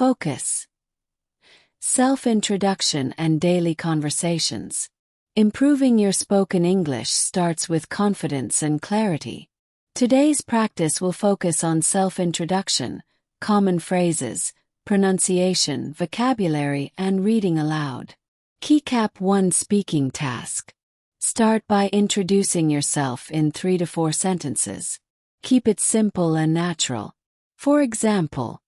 Focus. Self-introduction and daily conversations. Improving your spoken English starts with confidence and clarity. Today's practice will focus on self-introduction, common phrases, pronunciation, vocabulary, and reading aloud. Keycap 1 Speaking Task. Start by introducing yourself in 3 to 4 sentences. Keep it simple and natural. For example,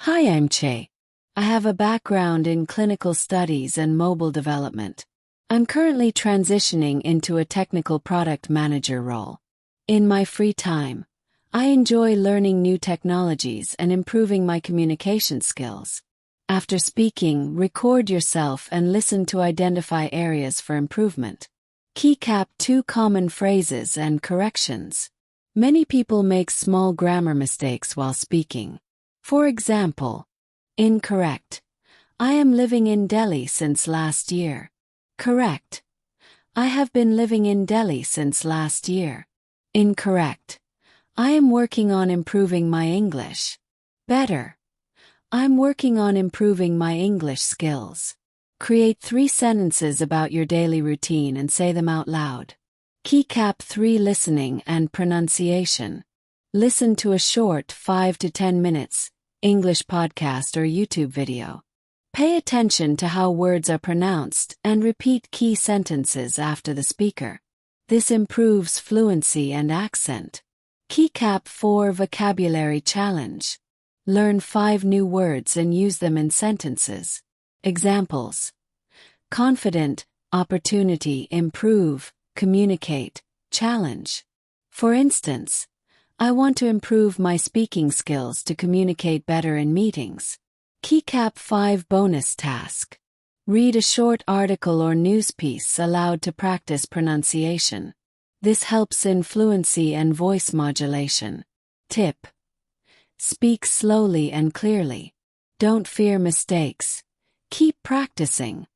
"Hi, I'm Che. I have a background in clinical studies and mobile development. I'm currently transitioning into a technical product manager role. In my free time, I enjoy learning new technologies and improving my communication skills." After speaking, record yourself and listen to identify areas for improvement. Keycap 2 Common phrases and corrections. Many people make small grammar mistakes while speaking. For example, incorrect. "I am living in Delhi since last year." Correct. "I have been living in Delhi since last year." Incorrect. "I am working on improving my English." Better. "I'm working on improving my English skills." Create 3 sentences about your daily routine and say them out loud. Keycap 3 Listening and pronunciation. Listen to a short 5 to 10 minutes English podcast or YouTube video. Pay attention to how words are pronounced and repeat key sentences after the speaker. This improves fluency and accent. Keycap 4 Vocabulary Challenge. Learn 5 new words and use them in sentences. Examples: confident, opportunity, improve, communicate, challenge. For instance, "I want to improve my speaking skills to communicate better in meetings." Keycap 5 Bonus Task. Read a short article or news piece aloud to practice pronunciation. This helps in fluency and voice modulation. Tip: speak slowly and clearly. Don't fear mistakes. Keep practicing.